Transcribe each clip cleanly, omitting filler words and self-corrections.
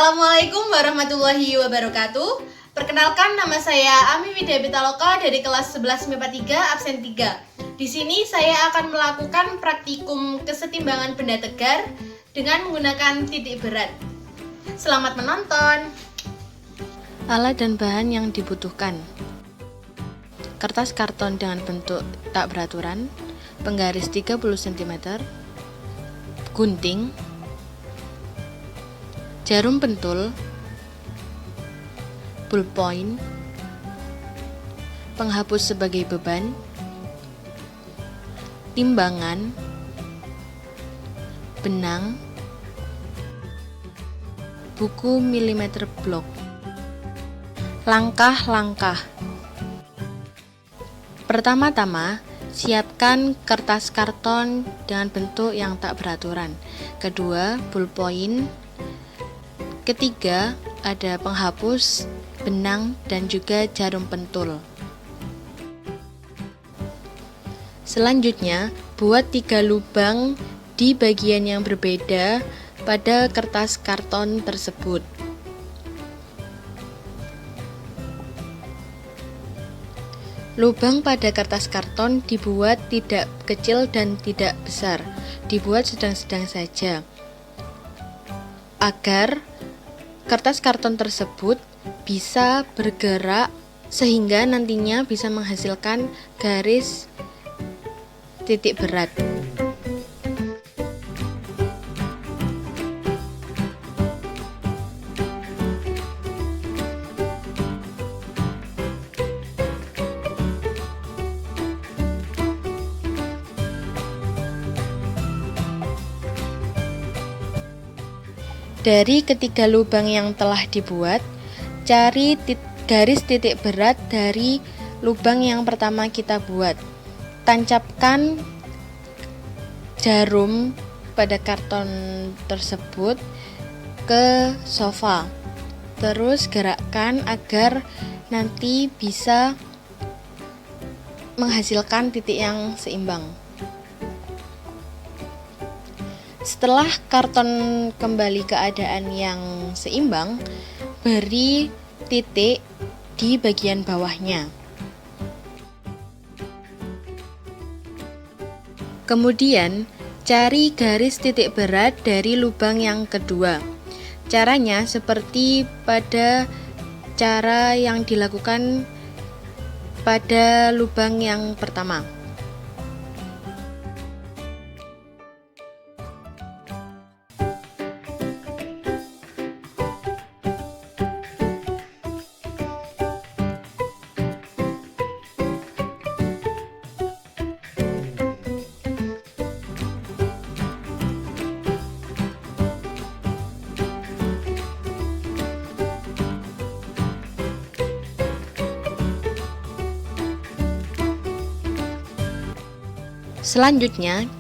Assalamualaikum warahmatullahi wabarakatuh. Perkenalkan, nama saya Ami Widya Pitaloka dari kelas 11 MIPA 3 absen 3. Di sini saya akan melakukan praktikum kesetimbangan benda tegar dengan menggunakan titik berat. Selamat menonton. Alat dan bahan yang dibutuhkan: kertas karton dengan bentuk tak beraturan, penggaris 30 cm, gunting, jarum pentul, ballpoint, penghapus sebagai beban, timbangan, benang, buku milimeter blok. Langkah-langkah. Pertama-tama, siapkan kertas karton dengan bentuk yang tak beraturan. Kedua, ballpoint. Ketiga, ada penghapus, benang, dan juga jarum pentul. Selanjutnya, buat 3 lubang di bagian yang berbeda pada kertas karton tersebut. Lubang pada kertas karton dibuat tidak kecil dan tidak besar, dibuat sedang-sedang saja, agar kertas karton tersebut bisa bergerak sehingga nantinya bisa menghasilkan garis titik berat. Dari ketiga lubang yang telah dibuat, cari garis titik berat dari lubang yang pertama kita buat. Tancapkan jarum pada karton tersebut ke sofa. Terus gerakkan agar nanti bisa menghasilkan titik yang seimbang. Setelah karton kembali keadaan yang seimbang, beri titik di bagian bawahnya. Kemudian, cari garis titik berat dari lubang yang kedua. Caranya seperti pada cara yang dilakukan pada lubang yang pertama. Selanjutnya,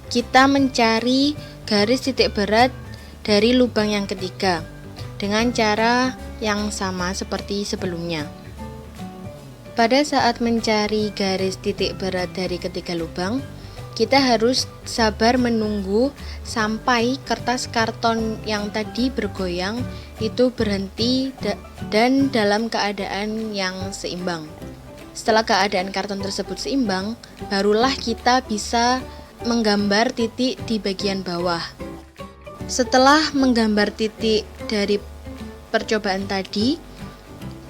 kita mencari garis titik berat dari lubang yang ketiga dengan cara yang sama seperti sebelumnya. Pada saat mencari garis titik berat dari ketiga lubang, kita harus sabar menunggu sampai kertas karton yang tadi bergoyang itu berhenti dan dalam keadaan yang seimbang. Setelah keadaan karton tersebut seimbang, barulah kita bisa menggambar titik di bagian bawah. Setelah menggambar titik dari percobaan tadi,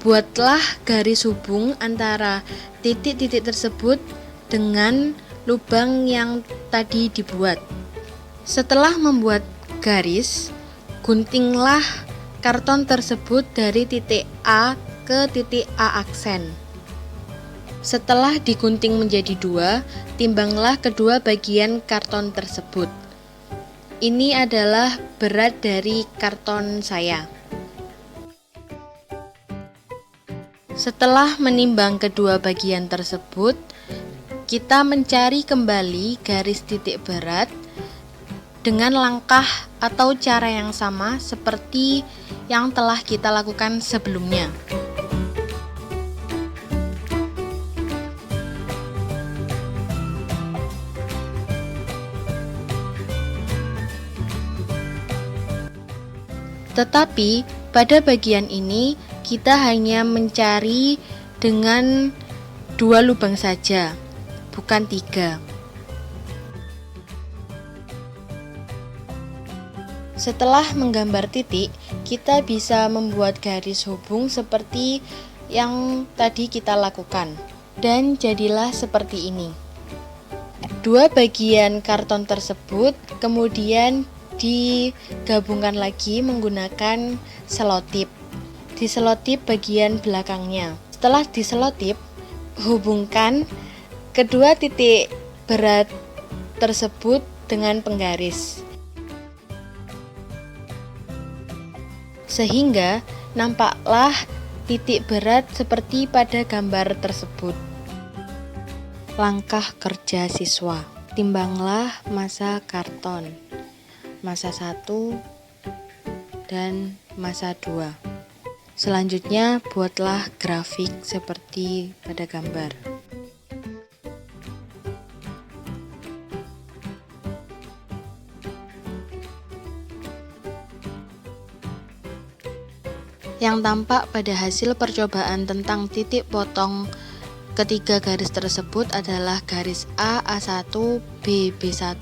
buatlah garis hubung antara titik-titik tersebut dengan lubang yang tadi dibuat. Setelah membuat garis, guntinglah karton tersebut dari titik A ke titik A aksen. Setelah digunting menjadi 2, timbanglah kedua bagian karton tersebut. Ini adalah berat dari karton saya. Setelah menimbang kedua bagian tersebut, kita mencari kembali garis titik berat dengan langkah atau cara yang sama seperti yang telah kita lakukan sebelumnya. Tetapi pada bagian ini kita hanya mencari dengan 2 lubang saja, bukan 3. Setelah menggambar titik, kita bisa membuat garis hubung seperti yang tadi kita lakukan. Dan jadilah seperti ini. 2 bagian karton tersebut kemudian digabungkan lagi menggunakan selotip. Diselotip bagian belakangnya. Setelah diselotip, hubungkan kedua titik berat tersebut dengan penggaris, sehingga nampaklah titik berat seperti pada gambar tersebut. Langkah kerja siswa: timbanglah massa karton, massa 1 dan massa 2. Selanjutnya buatlah grafik seperti pada gambar. Yang tampak pada hasil percobaan tentang titik potong ketiga garis tersebut adalah garis A, A1, B, B1,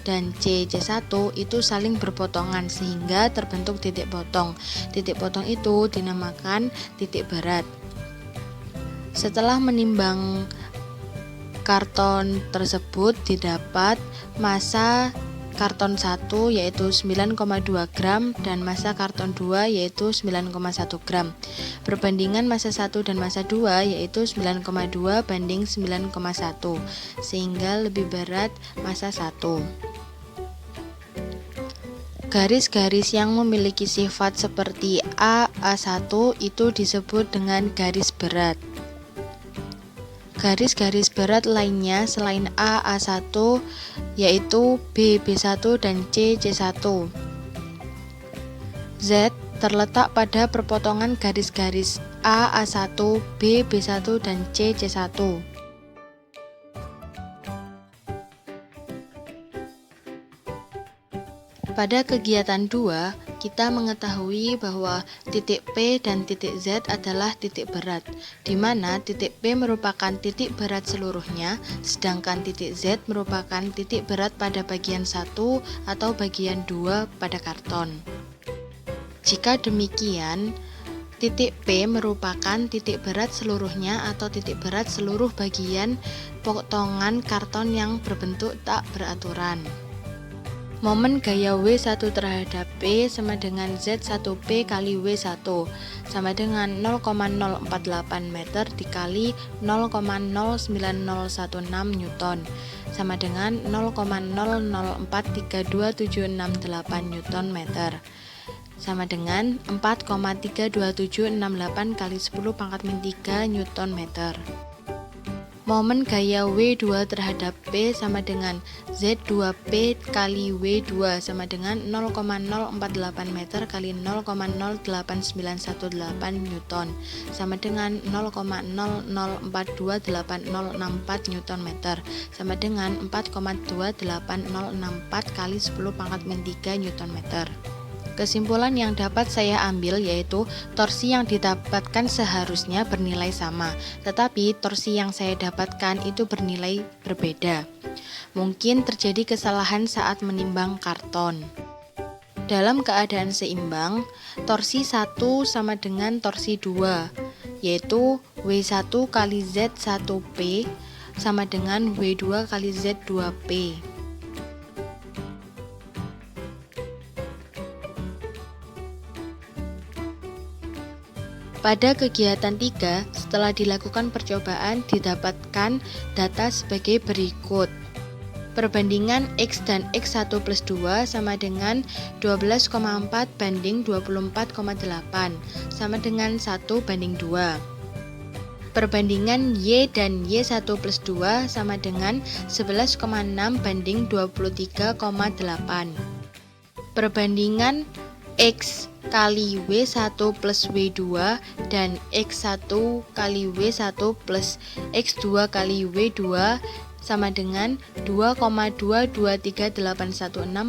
dan C, C1 itu saling berpotongan sehingga terbentuk titik potong. Titik potong itu dinamakan titik berat. Setelah menimbang karton tersebut, didapat massa karton 1 yaitu 9,2 gram dan massa karton 2 yaitu 9,1 gram. Perbandingan massa 1 dan massa 2 yaitu 9,2 banding 9,1 sehingga lebih berat massa 1. Garis-garis yang memiliki sifat seperti A, A1 itu disebut dengan garis berat. Garis-garis berat lainnya selain A, A1 yaitu B, B1 dan C, C1. Z terletak pada perpotongan garis-garis A, A1, B, B1 dan C, C1. Pada kegiatan 2, kita mengetahui bahwa titik P dan titik Z adalah titik berat, di mana titik P merupakan titik berat seluruhnya, sedangkan titik Z merupakan titik berat pada bagian 1 atau bagian 2 pada karton. Jika demikian, titik P merupakan titik berat seluruhnya atau titik berat seluruh bagian potongan karton yang berbentuk tak beraturan. Momen gaya W1 terhadap P sama dengan Z1P kali W1 sama dengan 0,048 meter dikali 0,09016 Newton sama dengan 0,00432768 Newton meter sama dengan 4,32768 kali 10 pangkat min 3 Newton meter. Momen gaya W2 terhadap P sama dengan Z2P kali W2 sama dengan 0,048 meter kali 0,08918 Newton sama dengan 0,0042864 Newton meter sama dengan 4,28064 kali 10 pangkat min 3 Newton meter. Kesimpulan yang dapat saya ambil yaitu torsi yang didapatkan seharusnya bernilai sama, tetapi torsi yang saya dapatkan itu bernilai berbeda. Mungkin terjadi kesalahan saat menimbang karton. Dalam keadaan seimbang, torsi 1 sama dengan torsi 2, yaitu W1 kali Z1P sama dengan W2 kali Z2P. Pada kegiatan 3, setelah dilakukan percobaan, didapatkan data sebagai berikut. Perbandingan X dan X1 plus 2 sama dengan 12,4 banding 24,8 sama dengan 1 banding 2. Perbandingan Y dan Y1 plus 2 sama dengan 11,6 banding 23,8. Perbandingan X kali W1 plus W2 dan X1 kali W1 plus X2 kali W2 sama dengan 2,223816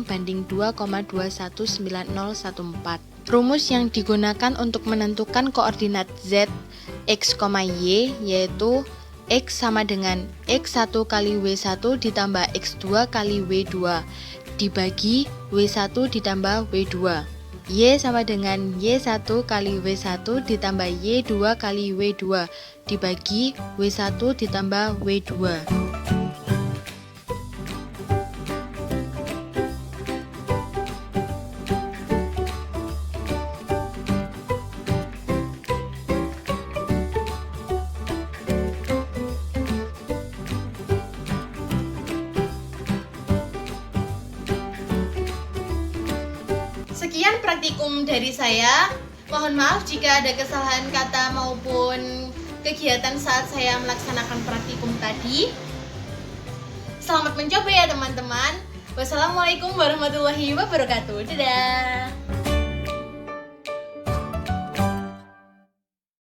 banding 2,219014. Rumus yang digunakan untuk menentukan koordinat Z, X, Y yaitu X sama dengan X1 kali W1 ditambah X2 kali W2 dibagi W1 ditambah W2. Y sama dengan Y1 kali W1 ditambah Y2 kali W2 dibagi W1 ditambah W2. Sekian praktikum dari saya. Mohon maaf jika ada kesalahan kata maupun kegiatan saat saya melaksanakan praktikum tadi. Selamat mencoba ya teman-teman. Wassalamualaikum warahmatullahi wabarakatuh. Dadah.